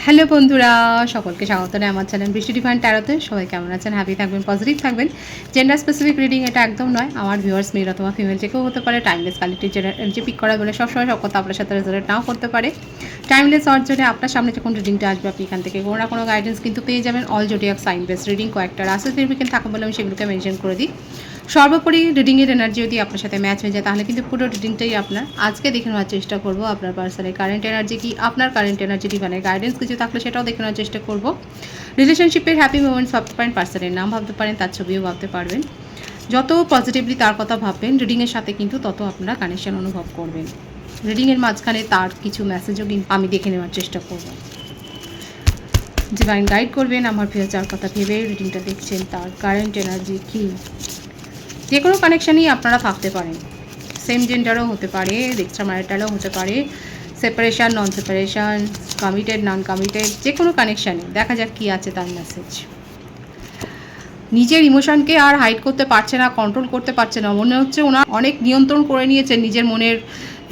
Hello বন্ধুরা, সকলকে স্বাগত জানাই আমার চ্যানেল বৃষ্টি ডিভাইন ট্যারোতে। সবাই কেমন আছেন? হ্যাপি থাকবেন, পজিটিভ থাকবেন। জেন্ডার স্পেসিফিক রিডিং এটা একদম নয়। আমার ভিউয়ার্স মেল অথবা ফিমেল যে কেউ হতে পারে। টাইমলেস কালেক্টিভ এনার্জি পিক করা বলে সবসময় সব কথা আপনার সাথে রেজোনেট নাও করতে পারে। টাইমলেস হওয়ার জন্য আপনার সামনে যখন রিডিংটা আসবে আপনি এখান থেকে কোনো না কোনো গাইডেন্স কিন্তু পেয়ে যাবেন। All zodiac sign base reading কয়েকটা রাশি সিগনিফিকেন্ট থাকে বলে আমি সেগুলোকে মেনশন করে দিই। সর্বোপরি রিডিংয়ের এনার্জি যদি আপনার সাথে ম্যাচ হয়ে যায় তাহলে কিন্তু পুরো রিডিংটাই আপনার। আজকে দেখে নেওয়ার চেষ্টা করব আপনার পার্সনের কারেন্ট এনার্জি কি, আপনার কারেন্ট এনার্জি ডিভাইনের গাইডেন্স কিছু থাকলে সেটাও দেখে নেওয়ার চেষ্টা করব। রিলেশনশিপের হ্যাপি মোমেন্টস ভাবতে পারেন, পার্সনের নাম ভাবতে পারেন, তার ছবিও ভাবতে পারবেন। যত পজিটিভলি তার কথা ভাববেন রিডিংয়ের সাথে কিন্তু তত আপনারা কানেকশন অনুভব করবেন। রিডিংয়ের মাঝখানে তার কিছু মেসেজও কিন্তু আমি দেখে নেওয়ার চেষ্টা করব। ডিভাইন গাইড করবেন আমার যার কথা ভেবে রিডিংটা দেখছেন তার কারেন্ট এনার্জি কী। যে কোনো কানেকশানই আপনারা থাকতে পারেন, সেম জেন্ডারও হতে পারে, এক্সট্রা ম্যারিটালও হতে পারে, সেপারেশান, নন সেপারেশান, কমিটেড, নন কমিটেড, যে কোনো কানেকশানে দেখা যাক কী আছে তার মেসেজ। নিজের ইমোশনকে আর হাইড করতে পারছে না, কন্ট্রোল করতে পারছে না, মনে হচ্ছে ওনার অনেক নিয়ন্ত্রণ করে নিয়েছেন নিজের মনের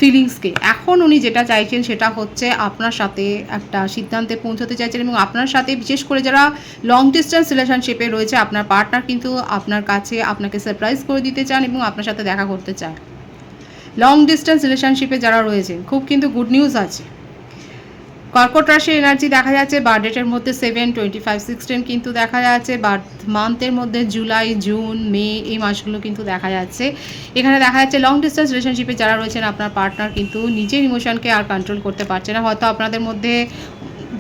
ফিলিংসকে। এখন উনি যেটা চাইছেন সেটা হচ্ছে আপনার সাথে একটা সিদ্ধান্তে পৌঁছতে চাইছেন এবং আপনার সাথে বিশেষ করে যারা লং ডিস্টেন্স রিলেশনশিপে রয়েছে আপনার পার্টনার কিন্তু আপনার কাছে আপনাকে সারপ্রাইজ করে দিতে চান এবং আপনার সাথে দেখা করতে চান। লং ডিস্টেন্স রিলেশনশিপে যারা রয়েছেন খুব কিন্তু গুড নিউজ আছে। কর্কট রাশির এনার্জি দেখা যাচ্ছে বার্থ ডেটের মধ্যে 7, 25, 16 কিন্তু দেখা যাচ্ছে। বার্থ মান্থের মধ্যে জুলাই, জুন, মে এই মাসগুলো কিন্তু দেখা যাচ্ছে। এখানে দেখা যাচ্ছে লং ডিস্টেন্স রিলেশনশিপে যারা রয়েছেন আপনার পার্টনার কিন্তু নিজের ইমোশনকে আর কন্ট্রোল করতে পারছে না। হয়তো আপনাদের মধ্যে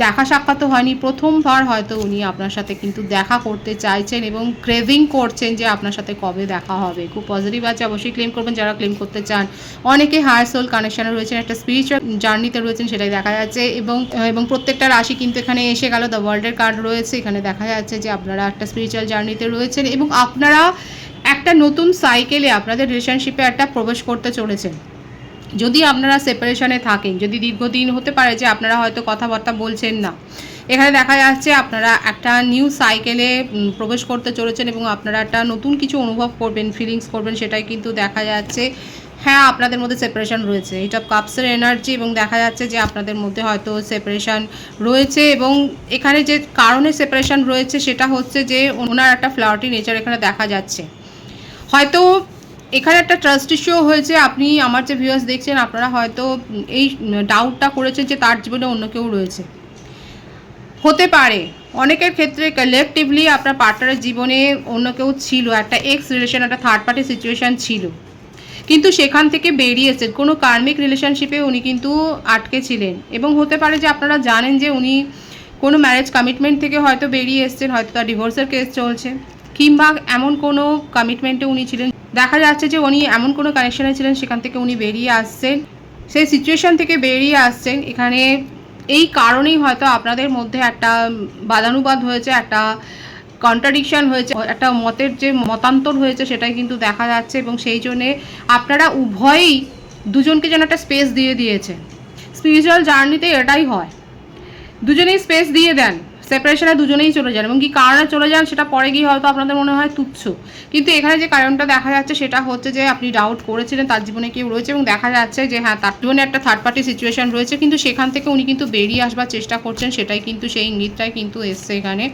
দেখা সাক্ষাৎ হয়নি, প্রথমবার হয়তো উনি আপনার সাথে কিন্তু দেখা করতে চাইছেন এবং ক্রেভিং করছেন যে আপনার সাথে কবে দেখা হবে। খুব পজিটিভ আছে, অবশ্যই ক্লেম করবেন যারা ক্লেম করতে চান। অনেকে হায়ার সোল কানেকশানে রয়েছেন, একটা স্পিরিচুয়াল জার্নিতে রয়েছেন সেটাই দেখা যাচ্ছে এবং প্রত্যেকটা রাশি কিন্তু এখানে এসে গেল। দ্য ওয়ার্ল্ডের কার্ড রয়েছে, এখানে দেখা যাচ্ছে যে আপনারা একটা স্পিরিচুয়াল জার্নিতে রয়েছেন এবং আপনারা একটা নতুন সাইকেলে আপনাদের রিলেশনশিপে একটা প্রবেশ করতে চলেছেন। যদি আপনারা সেপারেশনে থাকেন, যদি দীর্ঘদিন হতে পারে যে আপনারা হয়তো কথাবার্তা বলছেন না, এখানে দেখা যাচ্ছে আপনারা একটা নিউ সাইকেলে প্রবেশ করতে চলেছেন এবং আপনারা একটা নতুন কিছু অনুভব করবেন, ফিলিংস করবেন, সেটাই কিন্তু দেখা যাচ্ছে। হ্যাঁ, আপনাদের মধ্যে সেপারেশন রয়েছে, এটা কাপসের এনার্জি এবং দেখা যাচ্ছে যে আপনাদের মধ্যে হয়তো সেপারেশন রয়েছে এবং এখানে যে কারণে সেপারেশন রয়েছে সেটা হচ্ছে যে ওনার একটা ফ্লার্টি নেচার এখানে দেখা যাচ্ছে। হয়তো এখানে একটা ট্রাস্ট ইস্যু হয়েছে। আপনি আমার যে ভিউয়ার্স দেখছেন আপনারা হয়তো এই ডাউটটা করেছেন যে তার জীবনে অন্য কেউ রয়েছে, হতে পারে অনেকের ক্ষেত্রে কালেকটিভলি আপনার পার্টনারের জীবনে অন্য কেউ ছিল, একটা এক্স রিলেশন, একটা থার্ড পার্টি সিচুয়েশান ছিল, কিন্তু সেখান থেকে বেরিয়েছেন। কোনো কার্মিক রিলেশনশিপে উনি কিন্তু আটকে ছিলেন এবং হতে পারে যে আপনারা জানেন যে উনি কোনো ম্যারেজ কমিটমেন্ট থেকে হয়তো বেরিয়ে এসছেন, হয়তো তার ডিভোর্সের কেস চলছে, কিংবা এমন কোনো কমিটমেন্টে উনি ছিলেন, দেখা যাচ্ছে যে উনি এমন কোনো কানেকশানে ছিলেন সেখান থেকে উনি বেরিয়ে আসছেন, সেই সিচুয়েশান থেকে বেরিয়ে আসছেন। এখানে এই কারণেই হয়তো আপনাদের মধ্যে একটা বাদানুবাদ হয়েছে, একটা কন্ট্রাডিকশান হয়েছে, একটা মতের যে মতান্তর হয়েছে সেটাই কিন্তু দেখা যাচ্ছে এবং সেই জন্যে আপনারা উভয়ই দুজনকে যেন একটা স্পেস দিয়ে দিয়েছেন। স্পিরিচুয়াল জার্নিতে এটাই হয়, দুজনেই স্পেস দিয়ে দেন, সেপারেশনে দুজনেই চলে যান এবং কি কারণে চলে যান সেটা পরে গিয়ে হয়তো আপনাদের মনে হয় তুচ্ছ, কিন্তু এখানে যে কারণটা দেখা যাচ্ছে সেটা হচ্ছে যে আপনি ডাউট করেছিলেন তার জীবনে কেউ রয়েছে এবং দেখা যাচ্ছে যে হ্যাঁ তার জীবনে একটা থার্ড পার্টি সিচুয়েশান রয়েছে, কিন্তু সেখান থেকে উনি কিন্তু বেরিয়ে আসবার চেষ্টা করছেন, সেটাই কিন্তু সেই ইঙ্গিতটাই কিন্তু এসছে এখানে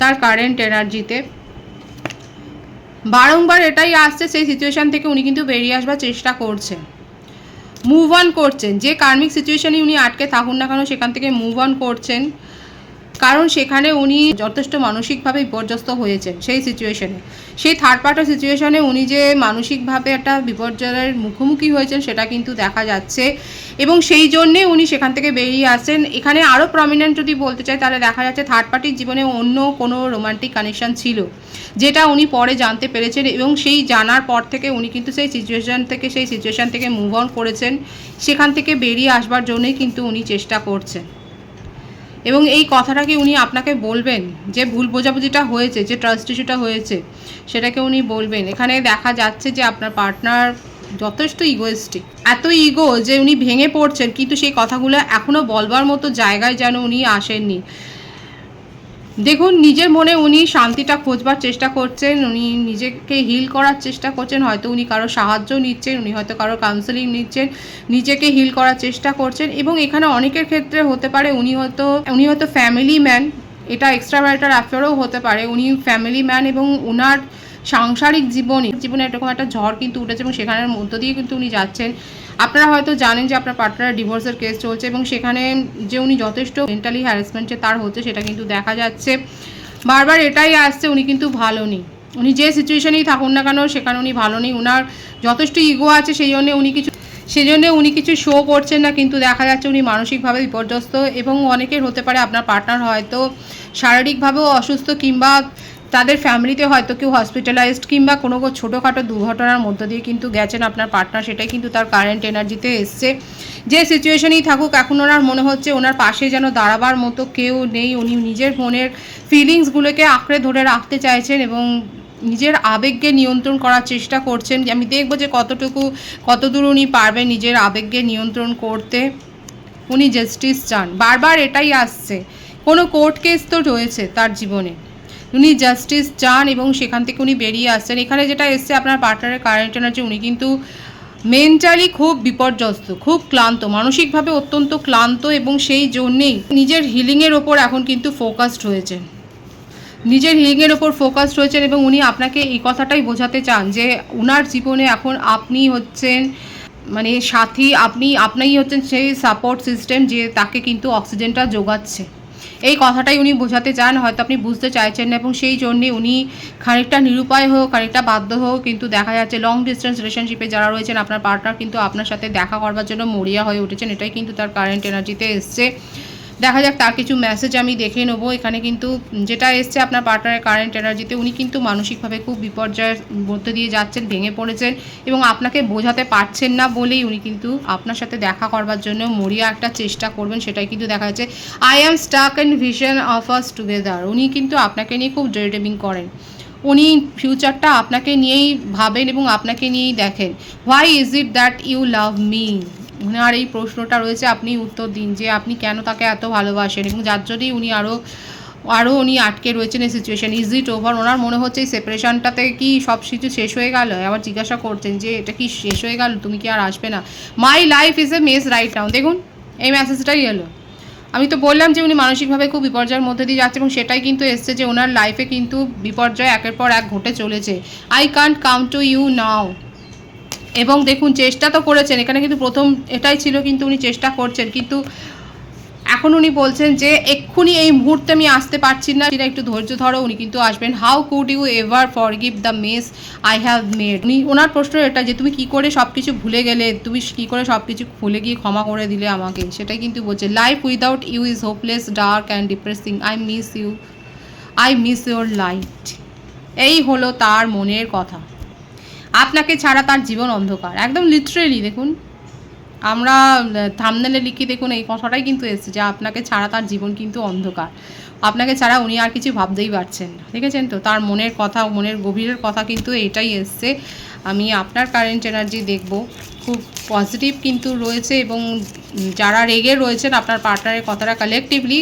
তার কারেন্ট এনার্জিতে। বারংবার এটাই আসছে, সেই সিচুয়েশান থেকে উনি কিন্তু বেরিয়ে আসবার চেষ্টা করছেন, মুভ অন করছেন। যে কার্মিক সিচুয়েশানে উনি আটকে থাকুন না কেন সেখান থেকে মুভ অন করছেন, কারণ সেখানে উনি যথেষ্ট মানসিকভাবে বিপর্যস্ত হয়েছেন সেই সিচুয়েশনে। সেই থার্ড পার্টের সিচুয়েশনে উনি যে মানসিকভাবে একটা বিপর্যয়ের মুখোমুখি হয়েছেন সেটা কিন্তু দেখা যাচ্ছে এবং সেই জন্যে উনি সেখান থেকে বেরিয়ে আসেন। এখানে আরও প্রমিনেন্ট যদি বলতে চাই তাহলে দেখা যাচ্ছে থার্ড পার্টির জীবনে অন্য কোনো রোমান্টিক কানেকশান ছিল যেটা উনি পরে জানতে পেরেছেন এবং সেই জানার পর থেকে উনি কিন্তু সেই সিচুয়েশান থেকে মুভ অন করেছেন, সেখান থেকে বেরিয়ে আসবার জন্যই কিন্তু উনি চেষ্টা করছেন এবং এই কথাটাকে উনি আপনাকে বলবেন যে ভুল বোঝাবুঝিটা হয়েছে, যে ট্রাস্ট ইস্যুটা হয়েছে সেটাকে উনি বলবেন। এখানে দেখা যাচ্ছে যে আপনার পার্টনার যথেষ্ট ইগোয়েস্টিক, এত ইগো যে উনি ভেঙে পড়ছেন, কিন্তু সেই কথাগুলো এখনও বলবার মতো জায়গায় যেন উনি আসেননি। দেখুন নিজের মনে উনি শান্তিটা খোঁজবার চেষ্টা করছেন, উনি নিজেকে হিল করার চেষ্টা করছেন, হয়তো উনি কারো সাহায্য নিচ্ছেন, উনি হয়তো কারো কাউন্সেলিং নিচ্ছেন, নিজেকে হিল করার চেষ্টা করছেন। এবং এখানে অনেকের ক্ষেত্রে হতে পারে উনি হয়তো ফ্যামিলি ম্যান, এটা এক্সট্রা ম্যারিটাল অ্যাফেয়ারও হতে পারে। উনি ফ্যামিলি ম্যান এবং ওনার সাংসারিক জীবনে এরকম একটা ঝড় কিন্তু উঠেছে এবং সেখানের মধ্য দিয়ে কিন্তু উনি যাচ্ছেন। আপনারা হয়তো জানেন যে আপনার পার্টনারের ডিভোর্সের কেস চলছে এবং সেখানে যে উনি যথেষ্ট মেন্টালি হ্যারাসমেন্ট যে তার হচ্ছে সেটা কিন্তু দেখা যাচ্ছে। বারবার এটাই আসছে উনি কিন্তু ভালো নেই, উনি যে সিচুয়েশনেই থাকুন না কেন সেখানে উনি ভালো নেই। ওনার যথেষ্ট ইগো আছে, সেই জন্য উনি কিছু শো করছেন না, কিন্তু দেখা যাচ্ছে উনি মানসিকভাবে বিপর্যস্ত। এবং অনেকের হতে পারে আপনার পার্টনার হয়তো শারীরিকভাবেও অসুস্থ, কিংবা তাদের ফ্যামিলিতে হয়তো কেউ হসপিটালাইজড, কিংবা কোনো ছোটোখাটো দুর্ঘটনার মধ্য দিয়ে কিন্তু গেছেন আপনার পার্টনার, সেটাই কিন্তু তার কারেন্ট এনার্জিতে এসছে। যে সিচুয়েশনেই থাকুক এখন ওনার মনে হচ্ছে ওনার পাশে যেন দাঁড়াবার মতো কেউ নেই। উনি নিজের মনের ফিলিংসগুলোকে আঁকড়ে ধরে রাখতে চাইছেন এবং নিজের আবেগকে নিয়ন্ত্রণ করার চেষ্টা করছেন। আমি দেখব যে কতদূর উনি পারবেন নিজের আবেগকে নিয়ন্ত্রণ করতে। উনি জাস্টিস চান, বারবার এটাই আসছে। কোনো কোর্ট কেস তো রয়েছে তার জীবনে, উনি জাস্টিস চান এবং সেখান থেকে উনি বেরিয়ে আসছেন। এখানে যেটা এসছে আপনার পার্টনারের কারেন্ট এনার্জি, উনি কিন্তু মেন্টালি খুব বিপর্যস্ত, খুব ক্লান্ত, মানসিকভাবে অত্যন্ত ক্লান্ত এবং সেই জন্যেই নিজের হিলিংয়ের ওপর এখন কিন্তু ফোকাসড হয়েছেন, এবং উনি আপনাকে এই কথাটাই বোঝাতে চান যে উনার জীবনে এখন আপনি হচ্ছেন মানে সাথী, আপনাই হচ্ছেন সেই সাপোর্ট সিস্টেম যে তাকে কিন্তু অক্সিজেনটা যোগাচ্ছে। এই কথাটাই উনি বোঝাতে চান, হয়তো আপনি বুঝতে চাইছেন না এবং সেই জন্যে উনি খানিকটা নিরুপায় হোক, খানিকটা বাধ্য হোক, কিন্তু দেখা যাচ্ছে লং ডিস্টেন্স রিলেশনশিপে যারা রয়েছেন আপনার পার্টনার কিন্তু আপনার সাথে দেখা করবার জন্য মরিয়া হয়ে উঠেছেন। এটাই কিন্তু তার কারেন্ট এনার্জিতে এসছে। দেখা যাক তার কিছু মেসেজ আমি দেখে নেবো। এখানে কিন্তু যেটা এসছে আপনার পার্টনারের কারেন্ট এনার্জিতে, উনি কিন্তু মানসিকভাবে খুব বিপর্যয়ের মধ্যে দিয়ে যাচ্ছেন, ভেঙে পড়েছেন এবং আপনাকে বোঝাতে পারছেন না বলেই উনি কিন্তু আপনার সাথে দেখা করবার জন্য মরিয়া একটা চেষ্টা করবেন, সেটাই কিন্তু দেখা যাচ্ছে। I am stuck in vision of us together. উনি কিন্তু আপনাকে নিয়ে খুব ড্রিমিং করেন, উনি ফিউচারটা আপনাকে নিয়েই ভাবেন এবং আপনাকে নিয়েই দেখেন। Why is it that you love me? ওনার এই প্রশ্নটা রয়েছে, আপনি উত্তর দিন যে আপনি কেন তাকে এত ভালোবাসেন এবং যার জন্যই উনি আরও উনি আটকে রয়েছেন এই সিচুয়েশান। Is it over? ওনার মনে হচ্ছে এই সেপারেশনটাতে কি সব কিছু শেষ হয়ে গেল? আবার জিজ্ঞাসা করছেন যে এটা কি শেষ হয়ে গেল, তুমি কি আর আসবে না? My life is a mace right now. দেখুন এই মেসেজটাই এলো। আমি তো বললাম যে উনি মানসিকভাবে খুব বিপর্যয়ের মধ্যে দিয়ে যাচ্ছে এবং সেটাই কিন্তু এসছে যে ওনার লাইফে কিন্তু বিপর্যয় একের পর এক ঘটে চলেছে। I can't come to you now. এবং দেখুন চেষ্টা তো করেছেন, এখানে কিন্তু প্রথম এটাই ছিল, কিন্তু উনি চেষ্টা করছেন, কিন্তু এখন উনি বলছেন যে এক্ষুনি এই মুহূর্তে আমি আসতে পারছি না, একটু ধৈর্য ধরো, উনি কিন্তু আসবেন। How could you ever forgive the mess I have made? ওনার প্রশ্ন এটা যে তুমি কি করে সব কিছু ভুলে গেলে, তুমি কি করে সব কিছু ভুলে গিয়ে ক্ষমা করে দিলে আমাকে, সেটাই কিন্তু বলছে। Life without you is hopeless, dark and depressing, I miss you, I miss your light. এই হলো তার মনের কথা, আপনাকে ছাড়া তার জীবন অন্ধকার, একদম লিটারেলি। দেখুন আমরা থাম্বনেলে লিখি, দেখুন এই কথাটাই কিন্তু এসেছে যে আপনাকে ছাড়া তার জীবন কিন্তু অন্ধকার, আপনাকে ছাড়া উনি আর কিছু ভাবতেই পারছেন না। দেখেছেন তো তার মনের কথা, মনের গভীরের কথা কিন্তু এটাই এসছে। আমি আপনার কারেন্ট এনার্জি দেখব, খুব পজিটিভ কিন্তু রয়েছে এবং যারা রেগে রয়েছেন আপনার পার্টনারের কথাটা কালেকটিভলি,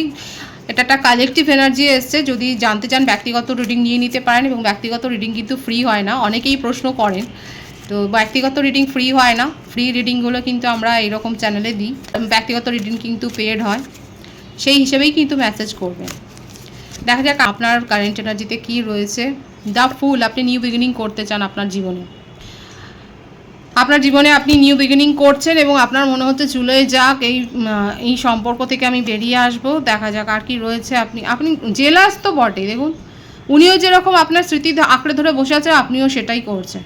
এটা একটা কালেকটিভ এনার্জি এসছে। যদি জানতে চান ব্যক্তিগত রিডিং নিয়ে নিতে পারেন এবং ব্যক্তিগত রিডিং কিন্তু ফ্রি হয় না, অনেকেই প্রশ্ন করেন, তো ব্যক্তিগত রিডিং ফ্রি হয় না, ফ্রি রিডিংগুলো কিন্তু আমরা এরকম চ্যানেলে দিই, ব্যক্তিগত রিডিং কিন্তু পেড হয়, সেই হিসেবেই কিন্তু মেসেজ করবেন। দেখা যাক আপনার কারেন্ট এনার্জিতে কী রয়েছে। দ্য ফুল, আপনি নিউ বিগিনিং করতে চান আপনার জীবনে, আপনি নিউ বিগিনিং করছেন এবং আপনার মনে হচ্ছে চুলোয় যাক, এই সম্পর্ক থেকে আমি বেরিয়ে আসবো। দেখা যাক আর কি রয়েছে। আপনি জেলাস তো বটে, দেখুন উনিও যেরকম আপনার স্মৃতি আঁকড়ে ধরে বসে আছে, আপনিও সেটাই করছেন,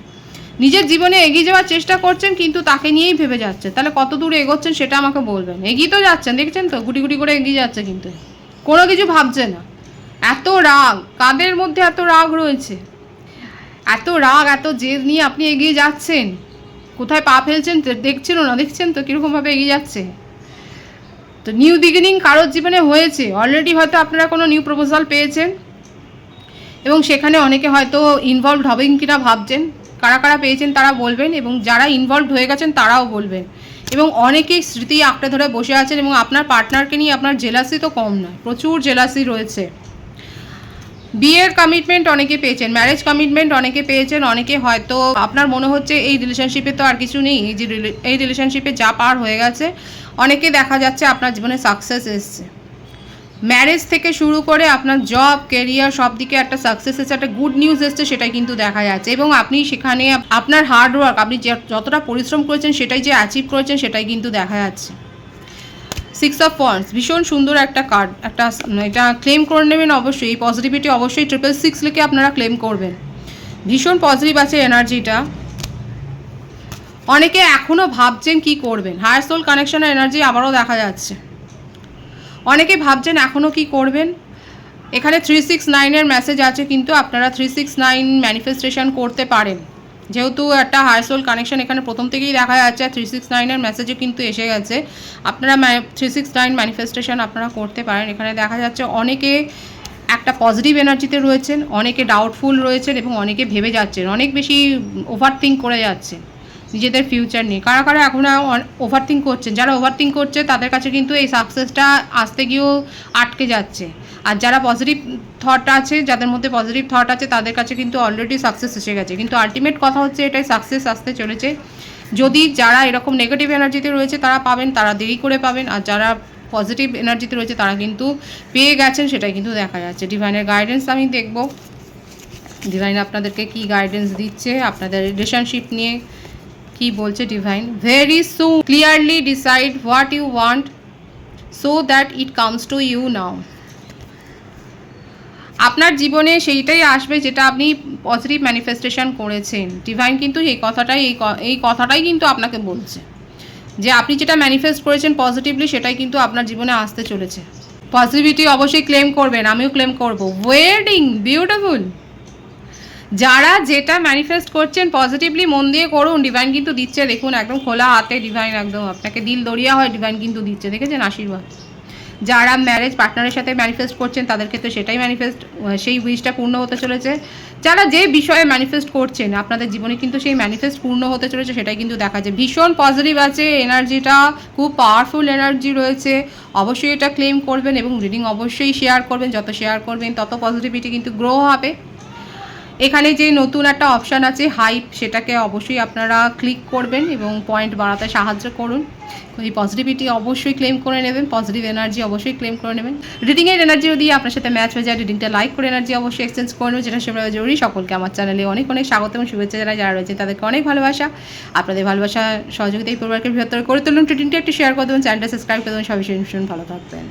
নিজের জীবনে এগিয়ে যাওয়ার চেষ্টা করছেন কিন্তু তাকে নিয়েই ভেবে যাচ্ছে। তাহলে কত দূর এগোচ্ছেন সেটা আমাকে বলবেন। এগিয়ে তো যাচ্ছেন, দেখছেন তো গুটি গুটি করে এগিয়ে যাচ্ছে, কিন্তু কোনো কিছু ভাবছে না। এত রাগ, কাদের মধ্যে এত রাগ রয়েছে, এত রাগ, এত জেদ নিয়ে আপনি এগিয়ে যাচ্ছেন, কোথায় পা ফেলছেন দেখছেন না, দেখছেন তো কীরকমভাবে এগিয়ে যাচ্ছে। তো নিউ বিগিনিং কারোর জীবনে হয়েছে অলরেডি, হয়তো আপনারা কোনো নিউ প্রপোজাল পেয়েছেন এবং সেখানে অনেকে হয়তো ইনভলভড হবেন কিনা ভাবছেন। কারা কারা পেয়েছেন তারা বলবেন এবং যারা ইনভলভড হয়ে গেছেন তারাও বলবেন। এবং অনেকেই স্মৃতি আঁকড়ে ধরে বসে আছেন এবং আপনার পার্টনারকে নিয়ে আপনার জেলাসি তো কম নয়, প্রচুর জেলাসি রয়েছে। বিয়ের কমিটমেন্ট অনেকে পেয়েছেন, ম্যারেজ কমিটমেন্ট অনেকে পেয়েছেন, অনেকে হয়তো আপনার মনে হচ্ছে এই রিলেশনশিপে তো আর কিছু নেই, এই রিলেশনশিপে যা পার হয়ে গেছে। অনেকে দেখা যাচ্ছে আপনার জীবনে সাকসেস এসছে, ম্যারেজ থেকে শুরু করে আপনার জব কেরিয়ার সব দিকে একটা সাকসেস এসছে, একটা গুড নিউজ এসছে, সেটাই কিন্তু দেখা যাচ্ছে। এবং আপনি সেখানে আপনার হার্ডওয়ার্ক, আপনি যতটা পরিশ্রম করেছেন সেটাই যে অ্যাচিভ করেছেন সেটাই কিন্তু দেখা যাচ্ছে। 6 অফ ওয়ান্ডস ভীষণ সুন্দর একটা কার্ড, একটা এটা ক্লেম করে নেবেন অবশ্যই। এই পজিটিভিটি অবশ্যই 666 লিখে আপনারা ক্লেম করবেন। ভীষণ পজিটিভ আছে এনার্জিটা। অনেকে এখনও ভাবছেন কি করবেন, হায়ার সোল কানেকশনের এনার্জি আবারও দেখা যাচ্ছে। অনেকে ভাবছেন এখনও কি করবেন। এখানে 369-এর মেসেজ আছে, কিন্তু আপনারা 369 ম্যানিফেস্টেশন করতে পারেন, যেহেতু একটা হায়ার সোল কানেকশন এখানে প্রথম থেকেই দেখা যাচ্ছে। 369-এর মেসেজও কিন্তু এসে গেছে, আপনারা 369 ম্যানিফেস্টেশন আপনারা করতে পারেন। এখানে দেখা যাচ্ছে অনেকে একটা পজিটিভ এনার্জিতে রয়েছেন, অনেকে ডাউটফুল রয়েছেন এবং অনেকে ভেবে যাচ্ছেন, অনেক বেশি ওভার থিঙ্ক করে যাচ্ছে নিজেদের ফিউচার নিয়ে। কারা কারা এখন ওভার থিঙ্ক করছেন, যারা ওভার থিঙ্ক করছে তাদের কাছে কিন্তু এই সাকসেসটা আসতে গিয়েও আটকে যাচ্ছে। আর যারা পজিটিভ থট আছে, যাদের মধ্যে পজিটিভ থট আছে, তাদের কাছে কিন্তু অলরেডি সাকসেস এসে গেছে। কিন্তু আলটিমেট কথা হচ্ছে এটাই সাকসেস আসতে চলেছে। যদি যারা এরকম নেগেটিভ এনার্জিতে রয়েছে তারা পাবেন, তারা দেরি করে পাবেন। আর যারা পজিটিভ এনার্জিতে রয়েছে তারা কিন্তু পেয়ে গেছেন, সেটাই কিন্তু দেখা যাচ্ছে। ডিভাইনের গাইডেন্স আমি দেখব, ডিভাইন আপনাদেরকে কি গাইডেন্স দিচ্ছে, আপনাদের রিলেশনশিপ নিয়ে কি বলছে divine. Very soon clearly decide what you want so that it comes to you now. আপনার জীবনে সেইটাই আসবে যেটা আপনি পজিটিভ ম্যানিফেস্টেশন করেছেন। ডিভাইন কিন্তু এই কথাটাই কিন্তু আপনাকে বলছে যে আপনি যেটা ম্যানিফেস্ট করেছেন পজিটিভলি, সেটাই কিন্তু আপনার জীবনে আসতে চলেছে। পজিটিভিটি অবশ্যই ক্লেম করবেন, আমিও ক্লেম করব। Wedding beautiful. যারা যেটা ম্যানিফেস্ট করছেন পজিটিভলি মন দিয়ে করুন, ডিভাইন কিন্তু দিচ্ছে। দেখুন একদম খোলা হাতে ডিভাইন একদম আপনাকে দিল দরিয়া হয় ডিভাইন কিন্তু দিচ্ছে, দেখেছেন আশীর্বাদ। যারা ম্যারেজ পার্টনারের সাথে ম্যানিফেস্ট করছেন তাদের ক্ষেত্রে সেটাই সেই উইশটা পূর্ণ হতে চলেছে। যারা যে বিষয়ে ম্যানিফেস্ট করছেন আপনাদের জীবনে কিন্তু সেই ম্যানিফেস্ট পূর্ণ হতে চলেছে, সেটাই কিন্তু দেখা যায়। ভীষণ পজিটিভ আছে এনার্জিটা, খুব পাওয়ারফুল এনার্জি রয়েছে। অবশ্যই এটা ক্লেম করবেন এবং রিডিং অবশ্যই শেয়ার করবেন। যত শেয়ার করবেন তত পজিটিভিটি কিন্তু গ্রো হবে। এখানে যে নতুন একটা অপশান আছে হাইপ, সেটাকে অবশ্যই আপনারা ক্লিক করবেন এবং পয়েন্ট বাড়াতে সাহায্য করুন। এই পজিটিভিটি অবশ্যই ক্লেম করে নেবেন, পজিটিভ এনার্জি অবশ্যই ক্লেম করে নেবেন। রিডিংয়ের এনার্জি যদি আপনার সাথে ম্যাচ হয়ে যায়, রিডিংটা লাইক করে এনার্জি অবশ্যই এক্সচেঞ্জ করে নেবেন, যেটা সেভাবে জরুরি। সকলকে আমার চ্যানেলে অনেক অনেক স্বাগত এবং শুভেচ্ছা জানাই। যারা রয়েছে তাদেরকে অনেক ভালোবাসা। আপনাদের ভালোবাসা সহযোগিতা এই পরিবারকে বৃহত্তর করে তুলুন। রিডিংটা একটু শেয়ার করে দেবেন, চ্যানেলটা সাবস্ক্রাইব করে দেবেন। সবাই ভীষণ ভালো থাকবেন।